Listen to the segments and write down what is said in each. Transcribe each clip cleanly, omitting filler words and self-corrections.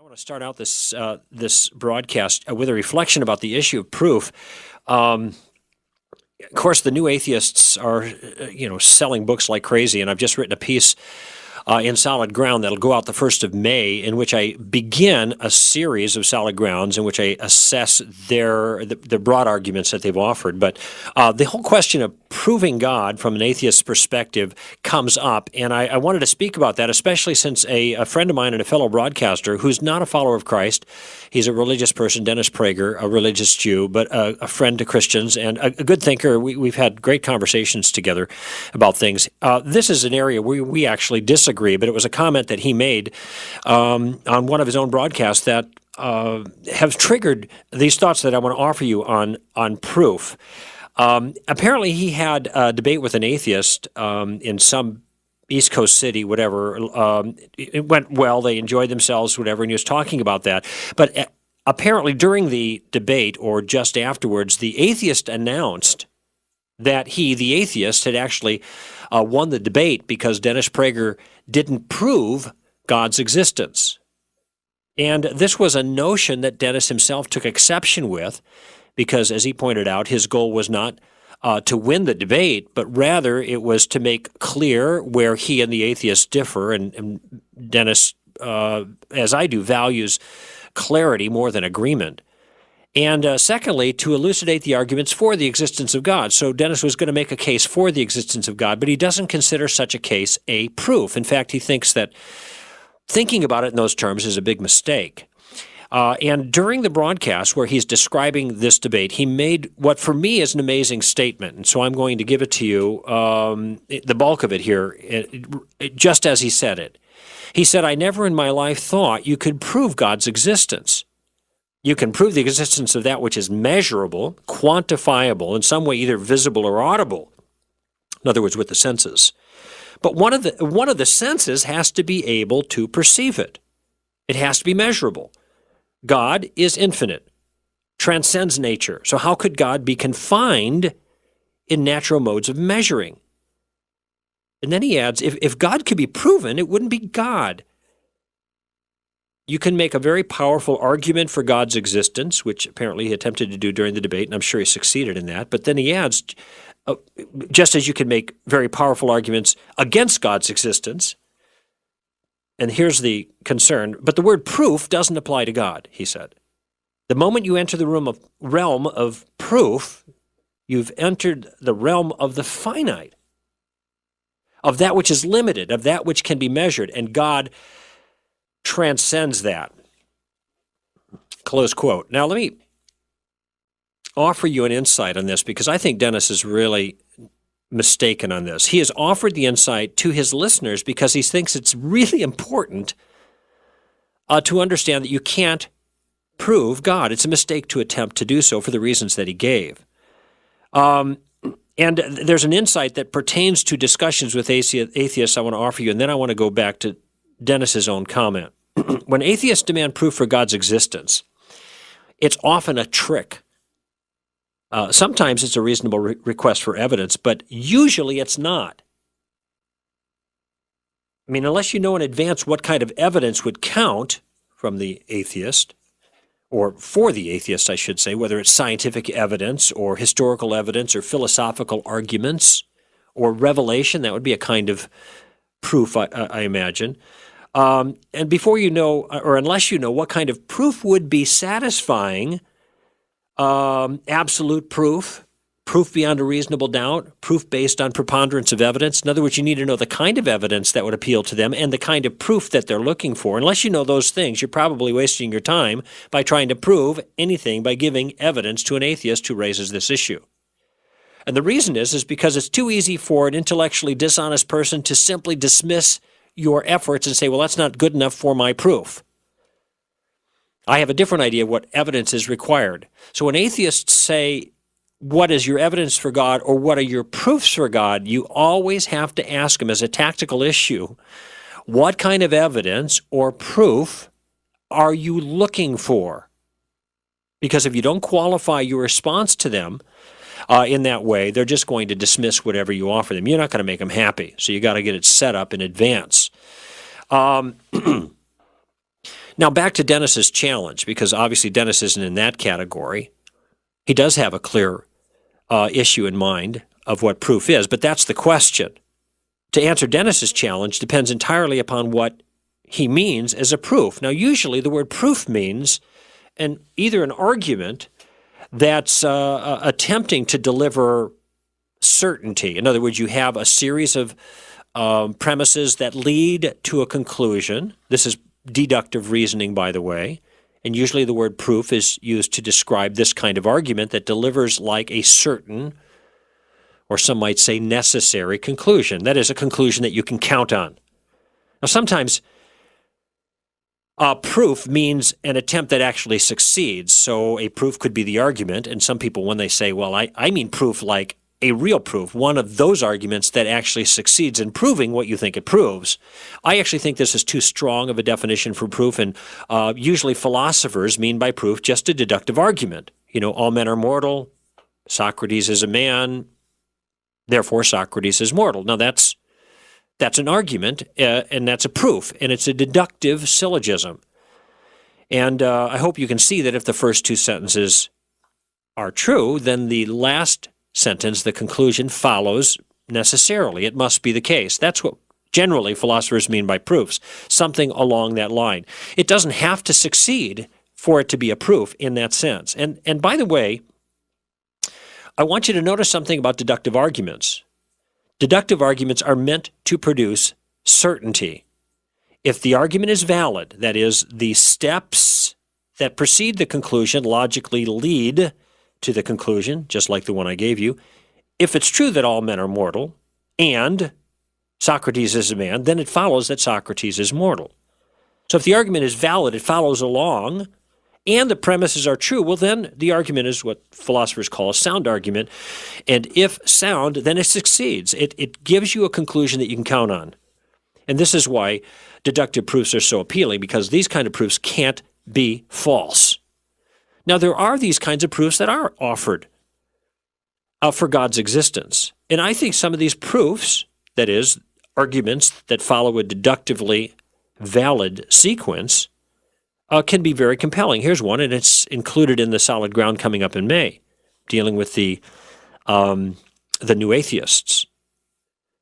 want to start out this broadcast with a reflection about the issue of proof. Of course, the new atheists are, selling books like crazy, and I've just written a piece in Solid Ground that'll go out the 1st of May, in which I begin a series of Solid Grounds in which I assess the broad arguments that they've offered. But the whole question of proving God from an atheist's perspective comes up, and I wanted to speak about that, especially since a friend of mine and a fellow broadcaster who's not a follower of Christ, he's a religious person, Dennis Prager, a religious Jew, but a friend to Christians and a good thinker. We've had great conversations together about things. This is an area where we actually disagree, but it was a comment that he made on one of his own broadcasts that have triggered these thoughts that I want to offer you on proof. Apparently, he had a debate with an atheist in some East Coast city, whatever. It went well. They enjoyed themselves, whatever, and he was talking about that. But apparently, during the debate or just afterwards, the atheist announced that he, the atheist, had actually won the debate because Dennis Prager didn't prove God's existence. And this was a notion that Dennis himself took exception with because, as he pointed out, his goal was not to win the debate, but rather it was to make clear where he and the atheist differ. And Dennis, as I do, values clarity more than agreement. And secondly, to elucidate the arguments for the existence of God. So Dennis was going to make a case for the existence of God, but he doesn't consider such a case a proof. In fact, he thinks that thinking about it in those terms is a big mistake. And during the broadcast where he's describing this debate, he made what for me is an amazing statement. And so I'm going to give it to you, the bulk of it here, just as he said it. He said, "I never in my life thought you could prove God's existence. You can prove the existence of that which is measurable, quantifiable, in some way either visible or audible. In other words, with the senses. But one of the senses has to be able to perceive it. It has to be measurable. God is infinite, transcends nature. So how could God be confined in natural modes of measuring?" And then he adds, if God could be proven, it wouldn't be God. You can make a very powerful argument for God's existence, which apparently he attempted to do during the debate, and I'm sure he succeeded in that. But then he adds, just as you can make very powerful arguments against God's existence, and here's the concern, but the word proof doesn't apply to God, he said. The moment you enter the realm of proof, you've entered the realm of the finite, of that which is limited, of that which can be measured, and God transcends that. Close quote. Now, let me offer you an insight on this because I think Dennis is really mistaken on this. He has offered the insight to his listeners because he thinks it's really important to understand that you can't prove God. It's a mistake to attempt to do so for the reasons that he gave. And there's an insight that pertains to discussions with atheists I want to offer you, and then I want to go back to Dennis's own comment. When atheists demand proof for God's existence, it's often a trick. Sometimes it's a reasonable request for evidence, but usually it's not. I mean, unless you know in advance what kind of evidence would count from the atheist, or for the atheist, I should say, whether it's scientific evidence or historical evidence or philosophical arguments or revelation, that would be a kind of proof, I imagine. And before you know, or unless you know what kind of proof would be satisfying, absolute proof, proof beyond a reasonable doubt, proof based on preponderance of evidence. In other words, you need to know the kind of evidence that would appeal to them and the kind of proof that they're looking for. Unless you know those things, you're probably wasting your time by trying to prove anything by giving evidence to an atheist who raises this issue. And the reason is because it's too easy for an intellectually dishonest person to simply dismiss your efforts and say, well, that's not good enough for my proof. I have a different idea of what evidence is required. So when atheists say, what is your evidence for God or what are your proofs for God, you always have to ask them as a tactical issue, what kind of evidence or proof are you looking for? Because if you don't qualify your response to them in that way, they're just going to dismiss whatever you offer them. You're not going to make them happy, so you got to get it set up in advance. Now back to Dennis's challenge, because obviously Dennis isn't in that category. He does have a clear issue in mind of what proof is, but that's the question. To answer Dennis's challenge depends entirely upon what he means as a proof. Now, usually the word proof means either an argument that's attempting to deliver certainty. In other words, you have a series of premises that lead to a conclusion. This is deductive reasoning, by the way. And usually the word proof is used to describe this kind of argument that delivers like a certain, or some might say necessary, conclusion. That is, a conclusion that you can count on. Now, sometimes proof means an attempt that actually succeeds. So a proof could be the argument, and some people, when they say, well, I mean proof like a real proof, one of those arguments that actually succeeds in proving what you think it proves. I actually think this is too strong of a definition for proof, and usually philosophers mean by proof just a deductive argument. You know, all men are mortal, Socrates is a man, therefore Socrates is mortal. Now that's an argument, and that's a proof, and it's a deductive syllogism. And I hope you can see that if the first two sentences are true, then the last sentence, the conclusion, follows necessarily. It must be the case. That's what generally philosophers mean by proofs, something along that line. It doesn't have to succeed for it to be a proof in that sense. And by the way, I want you to notice something about deductive arguments. Deductive arguments are meant to produce certainty. If the argument is valid, that is, the steps that precede the conclusion logically lead to the conclusion, just like the one I gave you. If it's true that all men are mortal and Socrates is a man, then it follows that Socrates is mortal. So if the argument is valid, it follows along, and the premises are true, well, then the argument is what philosophers call a sound argument. And if sound, then it succeeds. It gives you a conclusion that you can count on. And this is why deductive proofs are so appealing, because these kind of proofs can't be false. Now, there are these kinds of proofs that are offered for God's existence. And I think some of these proofs, that is, arguments that follow a deductively valid sequence, can be very compelling. Here's one, and it's included in the Solid Ground coming up in May, dealing with the new atheists.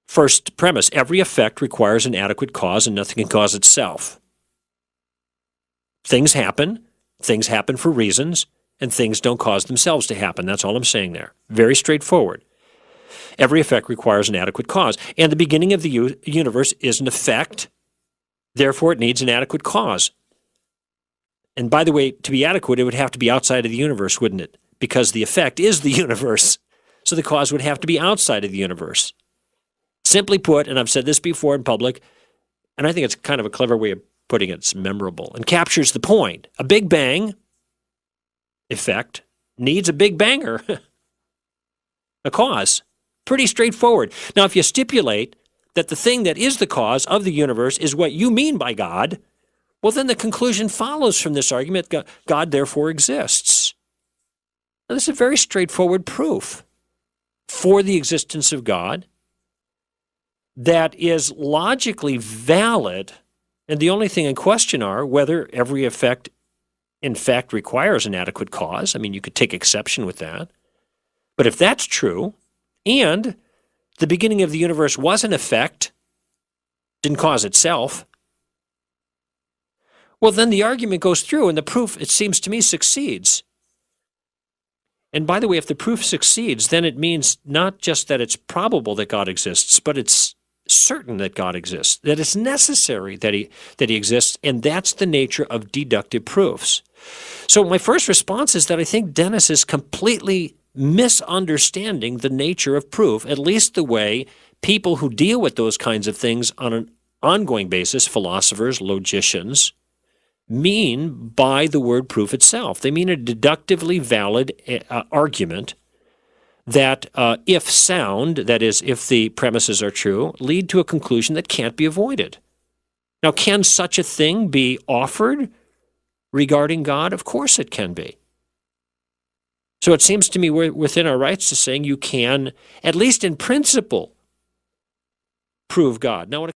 First premise, every effect requires an adequate cause, and nothing can cause itself. Things happen for reasons, and things don't cause themselves to happen. That's all I'm saying there. Very straightforward. Every effect requires an adequate cause, and the beginning of the universe is an effect, therefore it needs an adequate cause. And by the way, to be adequate, it would have to be outside of the universe, wouldn't it? Because the effect is the universe, so the cause would have to be outside of the universe. Simply put, and I've said this before in public, and I think it's kind of a clever way of putting it, it's memorable, and captures the point. A Big Bang effect needs a Big Banger, a cause. Pretty straightforward. Now, if you stipulate that the thing that is the cause of the universe is what you mean by God, well, then the conclusion follows from this argument, God therefore exists. Now, this is a very straightforward proof for the existence of God that is logically valid, and the only thing in question are whether every effect, in fact, requires an adequate cause. I mean, you could take exception with that. But if that's true, and the beginning of the universe was an effect, didn't cause itself, well, then the argument goes through, and the proof, it seems to me, succeeds. And by the way, if the proof succeeds, then it means not just that it's probable that God exists, but it's certain that God exists, that it's necessary that he exists, and that's the nature of deductive proofs. So my first response is that I think Dennis is completely misunderstanding the nature of proof, at least the way people who deal with those kinds of things on an ongoing basis, philosophers, logicians, mean by the word proof itself. They mean a deductively valid argument that if sound, that is, if the premises are true, lead to a conclusion that can't be avoided. Now, can such a thing be offered regarding God? Of course it can be. So it seems to me we're within our rights to saying you can, at least in principle, prove God. Now,